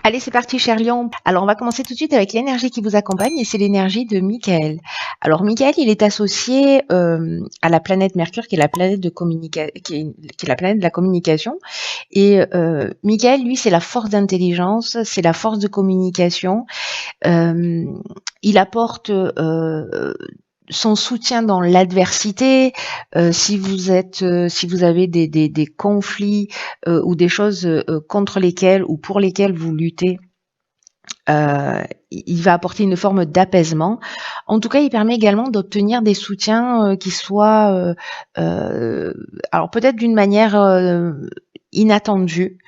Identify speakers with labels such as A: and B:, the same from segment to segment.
A: Allez, c'est parti, cher Lion. Alors, on va commencer tout de suite avec l'énergie qui vous accompagne et c'est l'énergie de Michael. Alors, Michael, il est associé à la planète Mercure, qui est la planète de qui est la planète de la communication. Et Michael, lui, c'est la force d'intelligence, c'est la force de communication. Euh, il apporte son soutien dans l'adversité. Si vous avez des conflits ou des choses contre lesquelles ou pour lesquelles vous luttez, il va apporter une forme d'apaisement. En tout cas, il permet également d'obtenir des soutiens qui soient, alors peut-être d'une manière inattendue,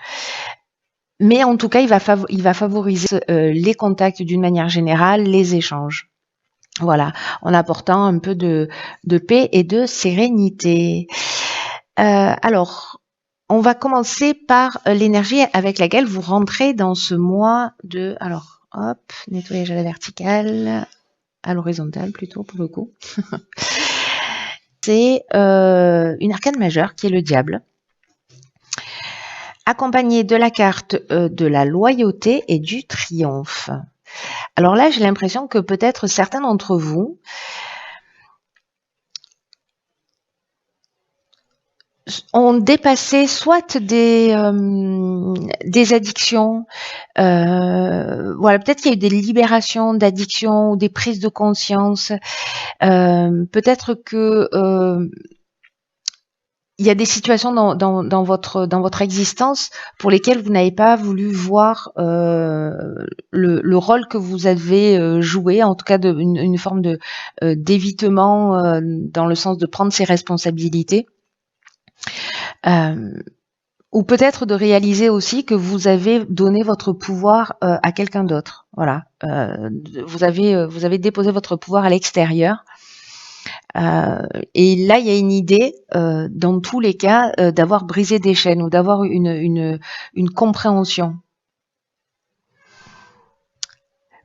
A: mais en tout cas, il va favoriser les contacts d'une manière générale, les échanges. Voilà, en apportant un peu de paix et de sérénité. Alors, on va commencer par l'énergie avec laquelle vous rentrez dans ce mois de... Alors, hop, nettoyage à la verticale, à l'horizontale plutôt pour le coup. C'est une arcane majeure qui est le diable, accompagnée de la carte de la loyauté et du triomphe. Alors là, j'ai l'impression que peut-être certains d'entre vous ont dépassé soit des addictions, voilà, peut-être qu'il y a eu des libérations d'addictions ou des prises de conscience, peut-être que il y a des situations dans votre existence pour lesquelles vous n'avez pas voulu voir le rôle que vous avez joué, en tout cas une forme de d'évitement dans le sens de prendre ses responsabilités. Ou peut-être de réaliser aussi que vous avez donné votre pouvoir à quelqu'un d'autre. Voilà, vous avez déposé votre pouvoir à l'extérieur. Et là, il y a une idée, dans tous les cas, d'avoir brisé des chaînes ou d'avoir une compréhension.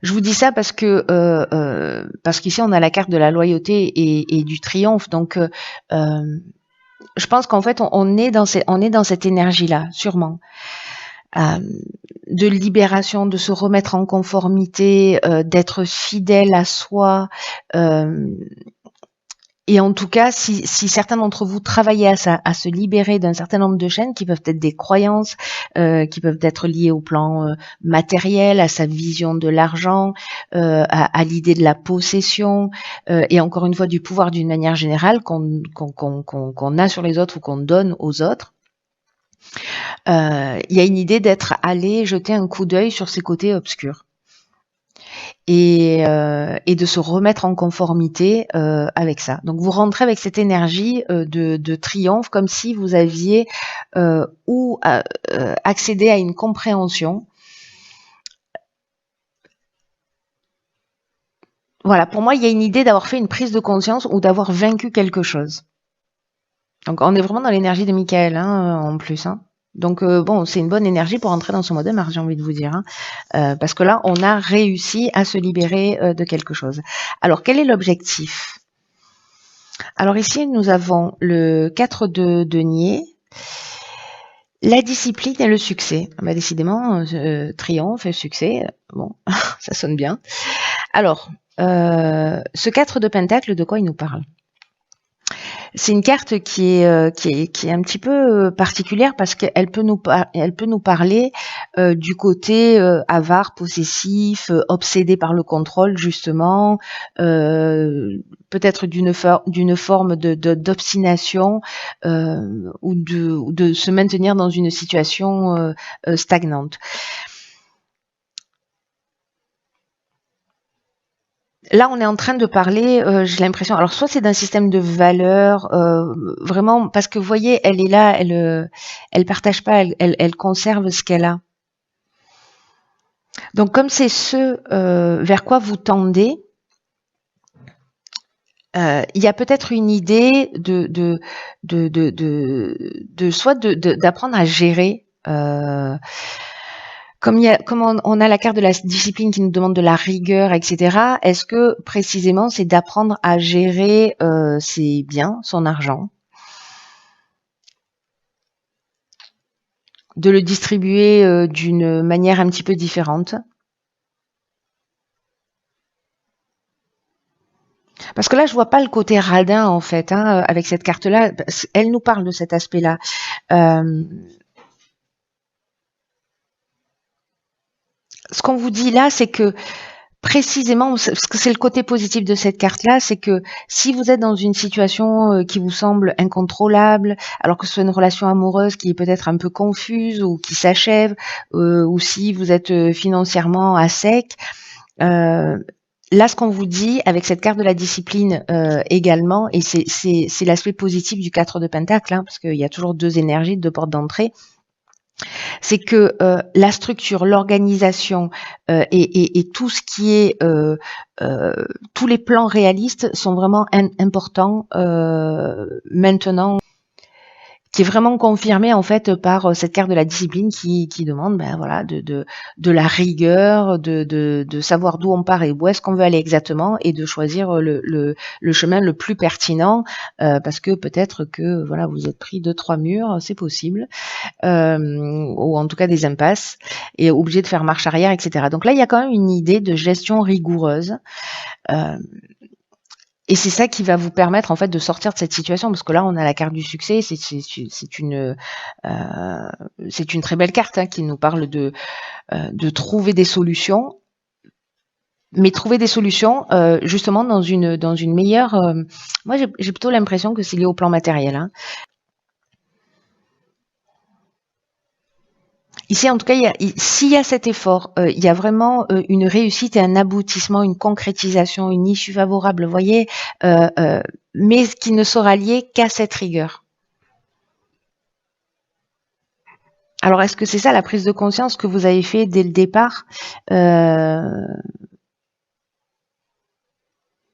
A: Je vous dis ça parce qu'ici on a la carte de la loyauté et du triomphe. Donc, je pense qu'en fait on est dans cette énergie-là, sûrement. De libération, de se remettre en conformité, d'être fidèle à soi. Et en tout cas, si certains d'entre vous travaillez à se libérer d'un certain nombre de chaînes qui peuvent être des croyances, qui peuvent être liées au plan matériel, à sa vision de l'argent, à l'idée de la possession, et encore une fois du pouvoir d'une manière générale qu'on a sur les autres ou qu'on donne aux autres. Il y a une idée d'être allé jeter un coup d'œil sur ses côtés obscurs et de se remettre en conformité avec ça. Donc vous rentrez avec cette énergie de triomphe, comme si vous aviez accédé à une compréhension. Voilà, pour moi, il y a une idée d'avoir fait une prise de conscience ou d'avoir vaincu quelque chose. Donc on est vraiment dans l'énergie de Michael, hein, en plus. Hein. Donc bon, c'est une bonne énergie pour entrer dans ce mode de Mars, j'ai envie de vous dire. Hein. Parce que là, on a réussi à se libérer de quelque chose. Alors, quel est l'objectif? Alors ici, nous avons le 4 de denier, la discipline et le succès. Bah, décidément, triomphe et succès, bon, ça sonne bien. Alors, ce 4 de pentacle, de quoi il nous parle? C'est une carte qui est un petit peu particulière parce qu'elle peut nous parler du côté avare, possessif, obsédé par le contrôle justement, peut-être d'une forme d'obstination ou de se maintenir dans une situation stagnante. Là, on est en train de parler, j'ai l'impression, alors soit c'est d'un système de valeurs, vraiment, parce que vous voyez, elle est là, elle partage pas, elle conserve ce qu'elle a. Donc, comme c'est ce vers quoi vous tendez, il y a peut-être une idée soit d'apprendre à gérer. Comme on a la carte de la discipline qui nous demande de la rigueur, etc., est-ce que précisément c'est d'apprendre à gérer ses biens, son argent, de le distribuer d'une manière un petit peu différente. Parce que là, je vois pas le côté radin en fait, hein, avec cette carte-là. Elle nous parle de cet aspect-là. Ce qu'on vous dit là, c'est que précisément, parce que c'est le côté positif de cette carte-là, c'est que si vous êtes dans une situation qui vous semble incontrôlable, alors que ce soit une relation amoureuse qui est peut-être un peu confuse ou qui s'achève, ou si vous êtes financièrement à sec, là, ce qu'on vous dit avec cette carte de la discipline également, et c'est l'aspect positif du 4 de Pentacle, hein, parce qu'il y a toujours deux énergies, deux portes d'entrée, c'est que la structure, l'organisation et tout ce qui est tous les plans réalistes sont vraiment importants maintenant, qui est vraiment confirmé en fait par cette carte de la discipline qui demande voilà de la rigueur, de savoir d'où on part et où est-ce qu'on veut aller exactement et de choisir le chemin le plus pertinent parce que peut-être que voilà vous êtes pris 2-3 murs, c'est possible, ou en tout cas des impasses et obligé de faire marche arrière, etc. Donc là il y a quand même une idée de gestion rigoureuse. Et c'est ça qui va vous permettre en fait de sortir de cette situation, parce que là on a la carte du succès, c'est une très belle carte hein, qui nous parle de trouver des solutions, mais trouver des solutions justement dans une meilleure. Moi j'ai plutôt l'impression que c'est lié au plan matériel. Hein. Ici, en tout cas, s'il y a cet effort, il y a vraiment une réussite et un aboutissement, une concrétisation, une issue favorable, vous voyez, mais qui ne sera lié qu'à cette rigueur. Alors, est-ce que c'est ça la prise de conscience que vous avez fait dès le départ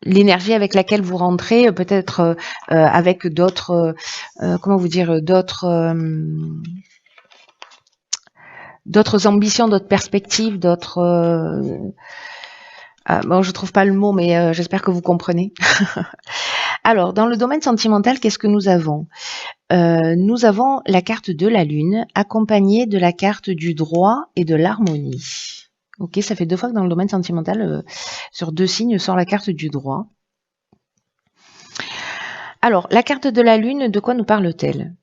A: l'énergie avec laquelle vous rentrez, peut-être avec d'autres, comment vous dire, d'autres ambitions, d'autres perspectives, d'autres. Bon, je trouve pas le mot, mais j'espère que vous comprenez. Alors, dans le domaine sentimental, qu'est-ce que nous avons nous avons la carte de la Lune, accompagnée de la carte du droit et de l'harmonie. Ok, ça fait 2 fois que dans le domaine sentimental, sur 2 signes, sort la carte du droit. Alors, la carte de la Lune, de quoi nous parle-t-elle?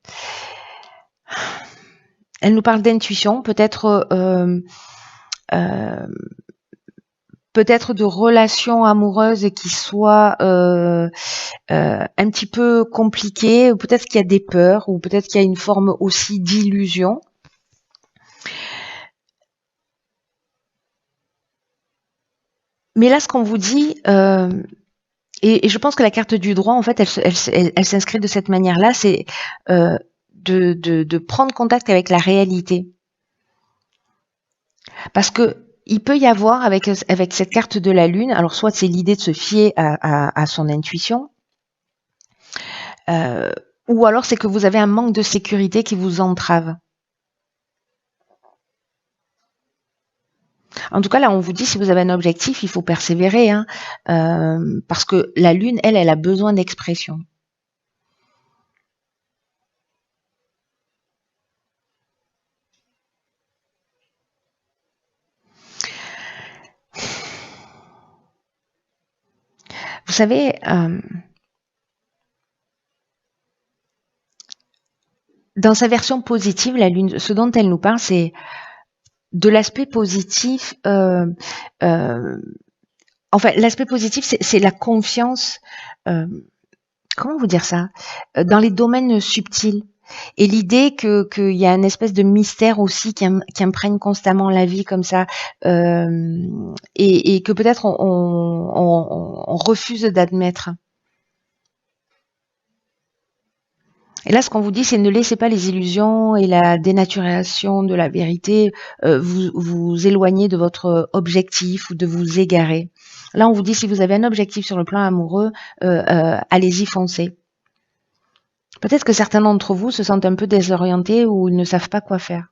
A: Elle nous parle d'intuition, peut-être de relations amoureuses qui soient un petit peu compliquées, ou peut-être qu'il y a des peurs, ou peut-être qu'il y a une forme aussi d'illusion. Mais là, ce qu'on vous dit, et je pense que la carte du droit, en fait, elle s'inscrit de cette manière-là, c'est de prendre contact avec la réalité. Parce que il peut y avoir avec cette carte de la Lune, alors soit c'est l'idée de se fier à son intuition, ou alors c'est que vous avez un manque de sécurité qui vous entrave. En tout cas, là, on vous dit, si vous avez un objectif, il faut persévérer, hein, parce que la Lune, elle a besoin d'expression. Vous savez, dans sa version positive, la Lune, ce dont elle nous parle, c'est de l'aspect positif. Enfin, l'aspect positif, c'est la confiance. Comment vous dire ça? Dans les domaines subtils. Et l'idée qu'il y a une espèce de mystère aussi qui imprègne constamment la vie comme ça, et que peut-être on refuse d'admettre. Et là, ce qu'on vous dit, c'est ne laissez pas les illusions et la dénaturation de la vérité vous éloigner de votre objectif ou de vous égarer. Là, on vous dit, si vous avez un objectif sur le plan amoureux, allez-y, foncez. Peut-être que certains d'entre vous se sentent un peu désorientés ou ils ne savent pas quoi faire.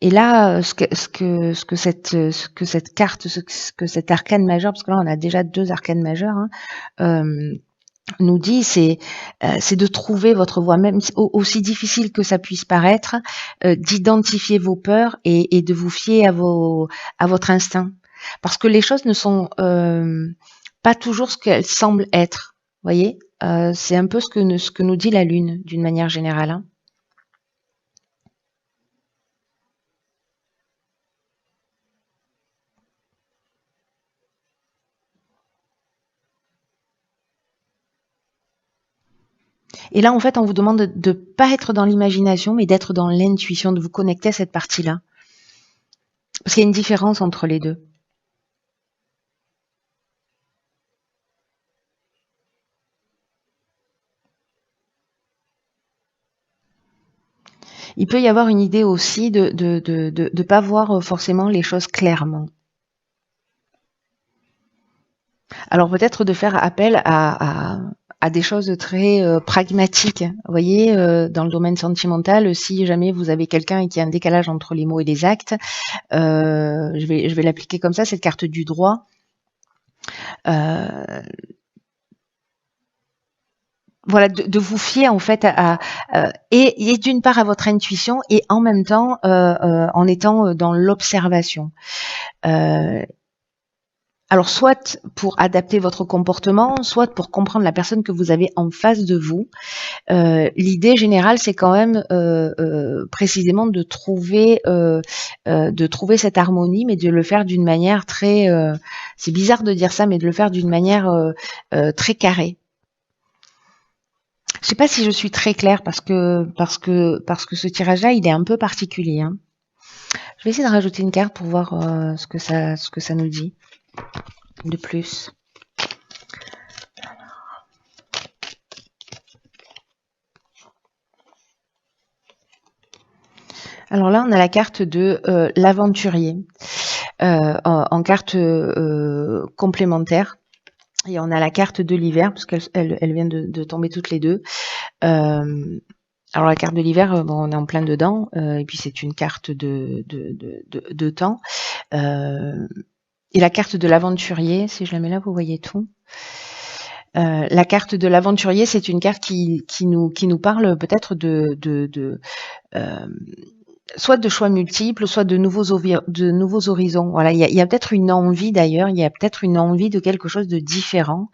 A: Et là, ce que cette carte, ce que cet arcane majeur, parce que là on a déjà 2 arcanes majeurs, hein, nous dit, c'est de trouver votre voie, même aussi difficile que ça puisse paraître, d'identifier vos peurs et de vous fier à votre instinct. Parce que les choses ne sont pas toujours ce qu'elles semblent être. Vous voyez, c'est un peu ce que nous dit la Lune, d'une manière générale. Hein. Et là, en fait, on vous demande de ne pas être dans l'imagination, mais d'être dans l'intuition, de vous connecter à cette partie-là. Parce qu'il y a une différence entre les deux. Il peut y avoir une idée aussi de pas voir forcément les choses clairement. Alors peut-être de faire appel à des choses très pragmatiques. Vous voyez, dans le domaine sentimental, si jamais vous avez quelqu'un qui a un décalage entre les mots et les actes, je vais l'appliquer comme ça, cette carte du droit. Voilà, de vous fier en fait et d'une part à votre intuition et en même temps en étant dans l'observation. Alors soit pour adapter votre comportement, soit pour comprendre la personne que vous avez en face de vous. L'idée générale, c'est quand même précisément de trouver cette harmonie, mais de le faire d'une manière très. C'est bizarre de dire ça, mais de le faire d'une manière très carrée. Je sais pas si je suis très claire parce que ce tirage-là, il est un peu particulier. Hein. Je vais essayer de rajouter une carte pour voir ce que ça nous dit de plus. Alors là, on a la carte de l'aventurier en carte complémentaire. Et on a la carte de l'hiver, parce qu'elle vient de tomber toutes les deux. Alors la carte de l'hiver, bon, on est en plein dedans, et puis c'est une carte de temps. Et la carte de l'aventurier, si je la mets là, vous voyez tout. La carte de l'aventurier, c'est une carte qui nous parle peut-être soit de choix multiples, soit de nouveaux horizons. Voilà, il y a peut-être une envie d'ailleurs, il y a peut-être une envie de quelque chose de différent.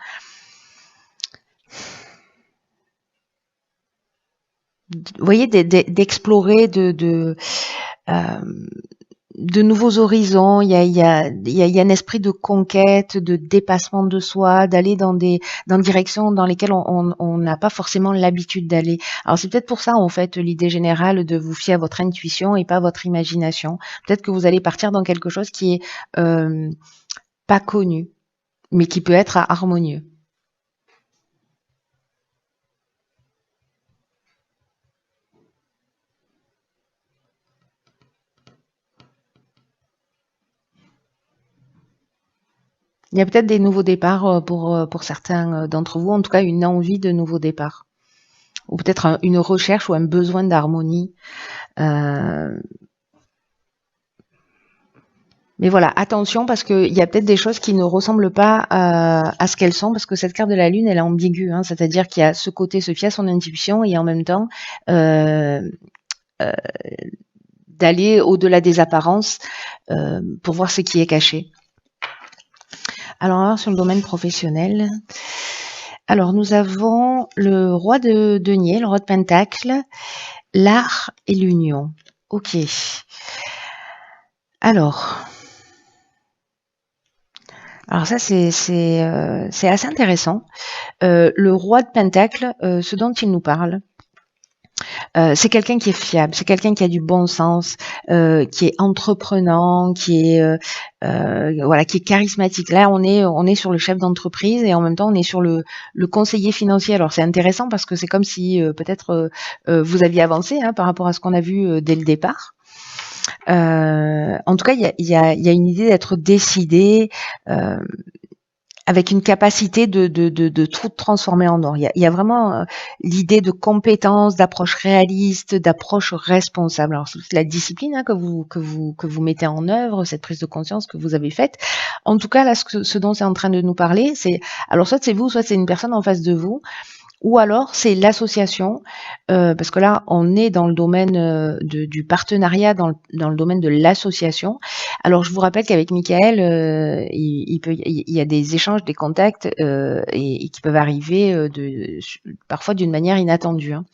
A: Vous voyez, d'explorer de nouveaux horizons. Il y a un esprit de conquête, de dépassement de soi, d'aller dans directions dans lesquelles on n'a pas forcément l'habitude d'aller. Alors c'est peut-être pour ça en fait l'idée générale de vous fier à votre intuition et pas à votre imagination. Peut-être que vous allez partir dans quelque chose qui est pas connu, mais qui peut être harmonieux. Il y a peut-être des nouveaux départs pour certains d'entre vous, en tout cas une envie de nouveaux départs. Ou peut-être une recherche ou un besoin d'harmonie. Mais voilà, attention parce qu'il y a peut-être des choses qui ne ressemblent pas à ce qu'elles sont, parce que cette carte de la Lune, elle est ambiguë, hein, c'est-à-dire qu'il y a ce côté se fier à son intuition et en même temps d'aller au-delà des apparences pour voir ce qui est caché. Alors, on va voir sur le domaine professionnel. Alors, nous avons le roi de denier, le roi de pentacle, l'art et l'union. Ok. Alors ça, c'est assez intéressant. Le roi de pentacle, ce dont il nous parle, c'est quelqu'un qui est fiable, c'est quelqu'un qui a du bon sens, qui est entreprenant, qui est qui est charismatique. Là, on est sur le chef d'entreprise et en même temps on est sur le conseiller financier. Alors c'est intéressant parce que c'est comme si peut-être vous aviez avancé par rapport à ce qu'on a vu dès le départ. En tout cas, il y a une idée d'être décidé. avec une capacité de tout transformer en or. Il y a vraiment l'idée de compétence, d'approche réaliste, d'approche responsable. Alors c'est la discipline hein, que vous mettez en œuvre, cette prise de conscience que vous avez faite. En tout cas, là, ce dont c'est en train de nous parler, c'est alors soit c'est vous, soit c'est une personne en face de vous. Ou alors c'est l'association, parce que là on est dans le domaine du partenariat, dans le domaine de l'association. Alors je vous rappelle qu'avec Michael, il y a des échanges, des contacts et qui peuvent arriver parfois d'une manière inattendue. Hein.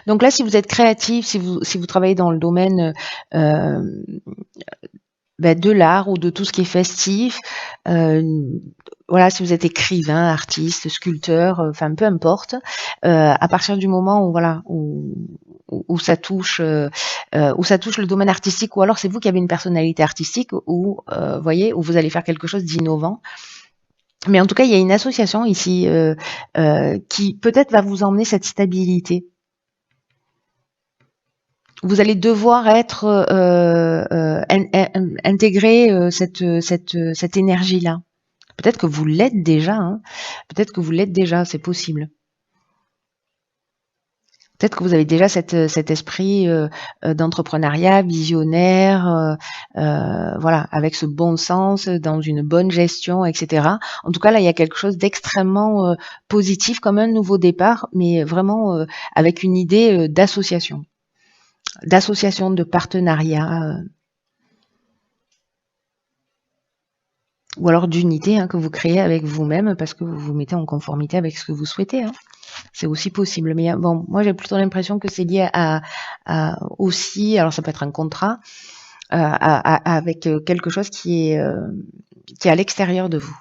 A: Donc là, si vous êtes créatif, si vous travaillez dans le domaine de l'art ou de tout ce qui est festif, voilà, si vous êtes écrivain, artiste, sculpteur, enfin peu importe, à partir du moment où voilà où ça touche le domaine artistique, ou alors c'est vous qui avez une personnalité artistique, ou voyez, où vous allez faire quelque chose d'innovant. Mais en tout cas, il y a une association ici qui peut-être va vous emmener cette stabilité. Vous allez devoir être intégrer cette énergie-là. Peut-être que vous l'êtes déjà. Hein. Peut-être que vous l'êtes déjà, c'est possible. Peut-être que vous avez déjà cet esprit d'entrepreneuriat visionnaire, voilà, avec ce bon sens, dans une bonne gestion, etc. En tout cas, là, il y a quelque chose d'extrêmement positif, comme un nouveau départ, mais vraiment avec une idée d'association, de partenariat, ou alors d'unité hein, que vous créez avec vous-même parce que vous vous mettez en conformité avec ce que vous souhaitez. Hein. C'est aussi possible. Mais bon, moi j'ai plutôt l'impression que c'est lié à aussi, alors ça peut être un contrat avec quelque chose qui est à l'extérieur de vous.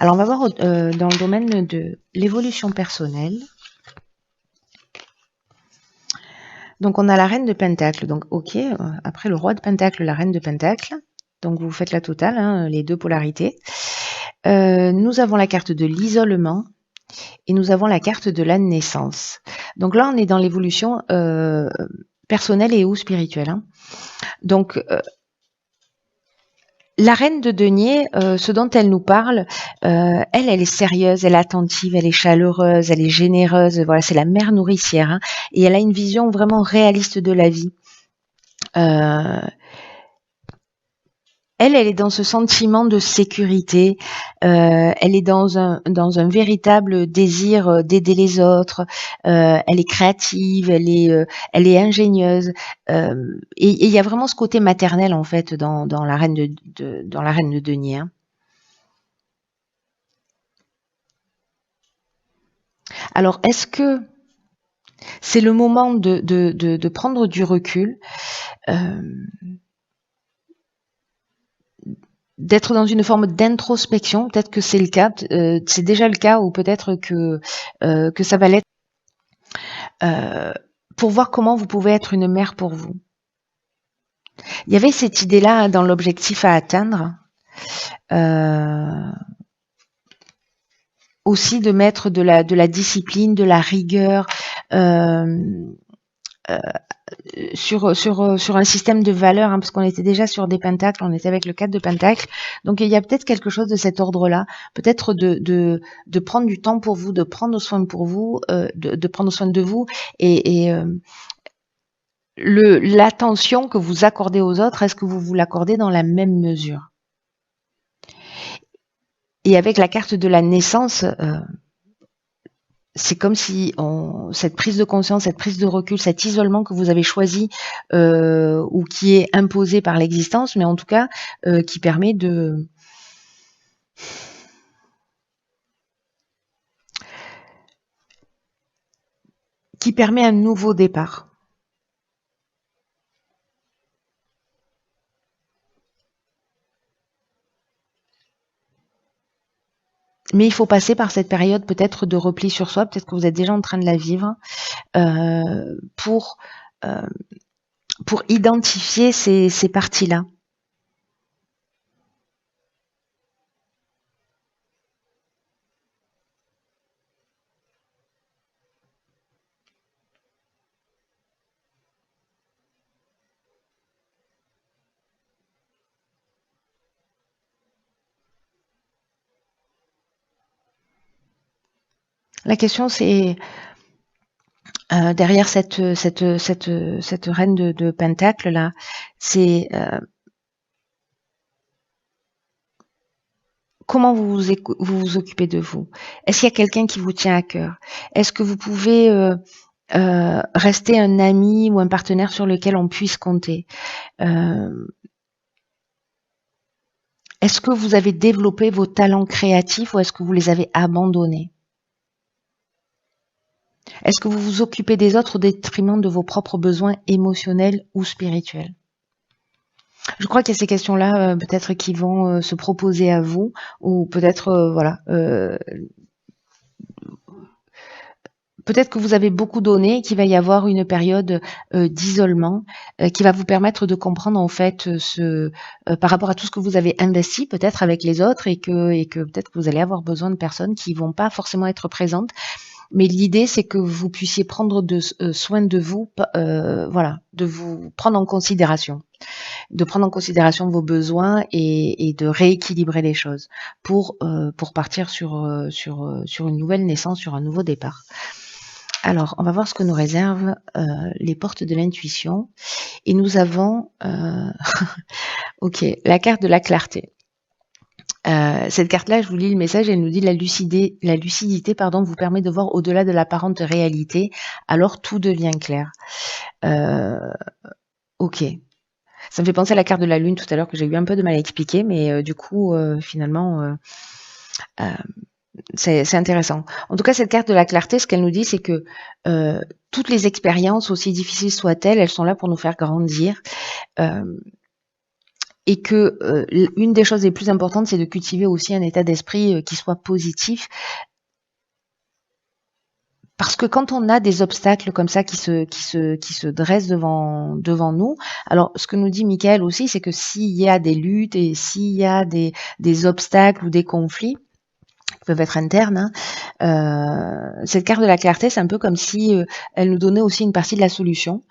A: Alors on va voir dans le domaine de l'évolution personnelle. Donc on a la reine de Pentacle. Donc ok, après le roi de Pentacle, la reine de Pentacle. Donc vous faites la totale, hein, les deux polarités. Nous avons la carte de l'isolement et nous avons la carte de la naissance. Donc là, on est dans l'évolution personnelle et ou spirituelle. Hein. Donc, la reine de denier, ce dont elle nous parle, elle est sérieuse, elle est attentive, elle est chaleureuse, elle est généreuse. Voilà, c'est la mère nourricière. Hein, et elle a une vision vraiment réaliste de la vie. Elle est dans ce sentiment de sécurité. Elle est dans un véritable désir d'aider les autres. Elle est créative, elle est ingénieuse. Et il y a vraiment ce côté maternel en fait dans la reine dans la reine de denier. Hein. Alors, est-ce que c'est le moment de prendre du recul? D'être dans une forme d'introspection, peut-être que c'est le cas, c'est déjà le cas, ou peut-être que ça va l'être, pour voir comment vous pouvez être une mère pour vous. Il y avait cette idée-là dans l'objectif à atteindre, aussi de mettre de la discipline, de la rigueur, sur un système de valeurs, hein, parce qu'on était déjà sur des pentacles, on était avec le 4 de pentacles, donc il y a peut-être quelque chose de cet ordre-là, peut-être de prendre du temps pour vous, de prendre soin pour vous, de prendre soin de vous, et l'attention que vous accordez aux autres, est-ce que vous l'accordez dans la même mesure? Et avec la carte de la naissance, c'est comme si cette prise de conscience, cette prise de recul, cet isolement que vous avez choisi ou qui est imposé par l'existence, mais en tout cas qui permet un nouveau départ. Mais il faut passer par cette période peut-être de repli sur soi, peut-être que vous êtes déjà en train de la vivre, pour identifier ces parties-là. La question c'est derrière cette reine de Pentacle là, c'est comment vous vous occupez de vous? Est-ce qu'il y a quelqu'un qui vous tient à cœur? Est-ce que vous pouvez rester un ami ou un partenaire sur lequel on puisse compter? Est-ce que vous avez développé vos talents créatifs ou est-ce que vous les avez abandonnés? Est-ce que vous vous occupez des autres au détriment de vos propres besoins émotionnels ou spirituels? Je crois qu'il y a ces questions-là, peut-être qui vont se proposer à vous, ou peut-être, voilà, peut-être que vous avez beaucoup donné, qu'il va y avoir une période d'isolement qui va vous permettre de comprendre en fait par rapport à tout ce que vous avez investi peut-être avec les autres et que peut-être que vous allez avoir besoin de personnes qui vont pas forcément être présentes. Mais l'idée, c'est que vous puissiez prendre soin de vous, voilà, de vous prendre en considération, de prendre en considération vos besoins et de rééquilibrer les choses pour partir sur une nouvelle naissance, sur un nouveau départ. Alors, on va voir ce que nous réservent les portes de l'intuition. Et nous avons, ok, la carte de la clarté. Cette carte-là, je vous lis le message, elle nous dit la lucidité pardon, vous permet de voir au-delà de l'apparente réalité, alors tout devient clair. Ok. Ça me fait penser à la carte de la lune tout à l'heure que j'ai eu un peu de mal à expliquer, mais du coup, finalement, c'est intéressant. En tout cas, cette carte de la clarté, ce qu'elle nous dit, c'est que toutes les expériences, aussi difficiles soient-elles, elles sont là pour nous faire grandir. Et que une des choses les plus importantes, c'est de cultiver aussi un état d'esprit qui soit positif. Parce que quand on a des obstacles comme ça qui se dressent devant nous, alors ce que nous dit Michael aussi, c'est que s'il y a des luttes et s'il y a des obstacles ou des conflits, peuvent être internes. Cette carte de la clarté, c'est un peu comme si elle nous donnait aussi une partie de la solution,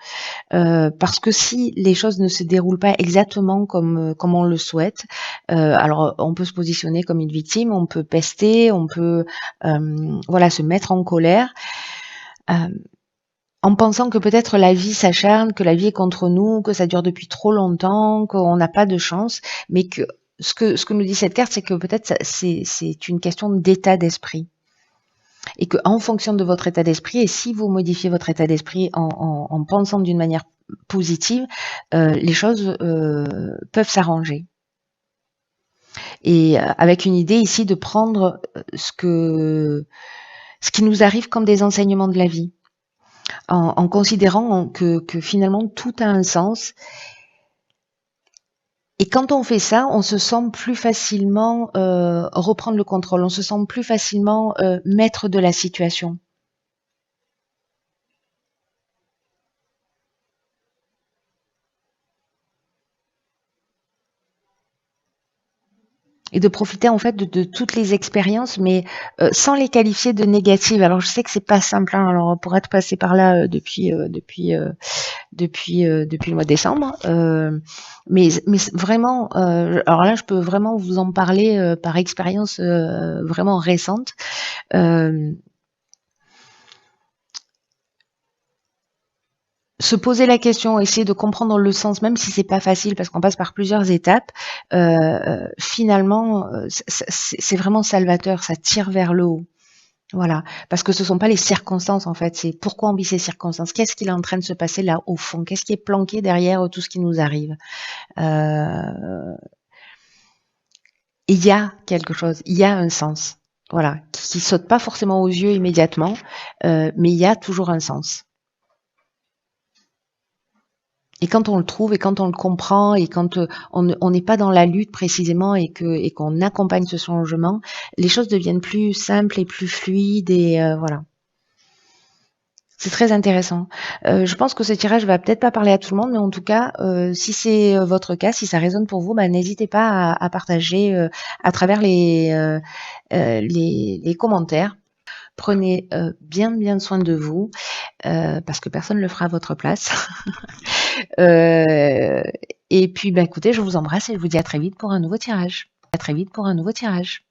A: parce que si les choses ne se déroulent pas exactement comme on le souhaite, alors on peut se positionner comme une victime, on peut pester, on peut voilà se mettre en colère. En pensant que peut-être la vie s'acharne, que la vie est contre nous, que ça dure depuis trop longtemps, qu'on n'a pas de chance, mais que ce que nous dit cette carte, c'est que peut-être c'est une question d'état d'esprit. Et que en fonction de votre état d'esprit, et si vous modifiez votre état d'esprit en pensant d'une manière positive, les choses peuvent s'arranger. Et avec une idée ici de prendre ce qui nous arrive comme des enseignements de la vie, en considérant que finalement tout a un sens. Et quand on fait ça, on se sent plus facilement reprendre le contrôle, on se sent plus facilement maître de la situation. Et de profiter en fait de toutes les expériences, mais sans les qualifier de négatives. Alors je sais que c'est pas simple, hein, alors pour être passé par là depuis le mois de décembre, mais vraiment, alors là je peux vraiment vous en parler par expérience vraiment récente. Se poser la question, essayer de comprendre le sens, même si c'est pas facile parce qu'on passe par plusieurs étapes, finalement, c'est vraiment salvateur, ça tire vers le haut. Voilà, parce que ce sont pas les circonstances en fait, c'est pourquoi on vit ces circonstances, qu'est-ce qu'il est en train de se passer là au fond, qu'est-ce qui est planqué derrière tout ce qui nous arrive. Il y a quelque chose, il y a un sens, voilà, qui saute pas forcément aux yeux immédiatement, mais il y a toujours un sens. Et quand on le trouve et quand on le comprend et quand on n'est pas dans la lutte précisément et qu'on accompagne ce changement, les choses deviennent plus simples et plus fluides et voilà. C'est très intéressant. Je pense que ce tirage va peut-être pas parler à tout le monde, mais en tout cas, si c'est votre cas, si ça résonne pour vous, bah, n'hésitez pas à partager à travers les commentaires. Prenez bien soin de vous, parce que personne ne le fera à votre place. Et puis, bah, écoutez, je vous embrasse et je vous dis à très vite pour un nouveau tirage. À très vite pour un nouveau tirage.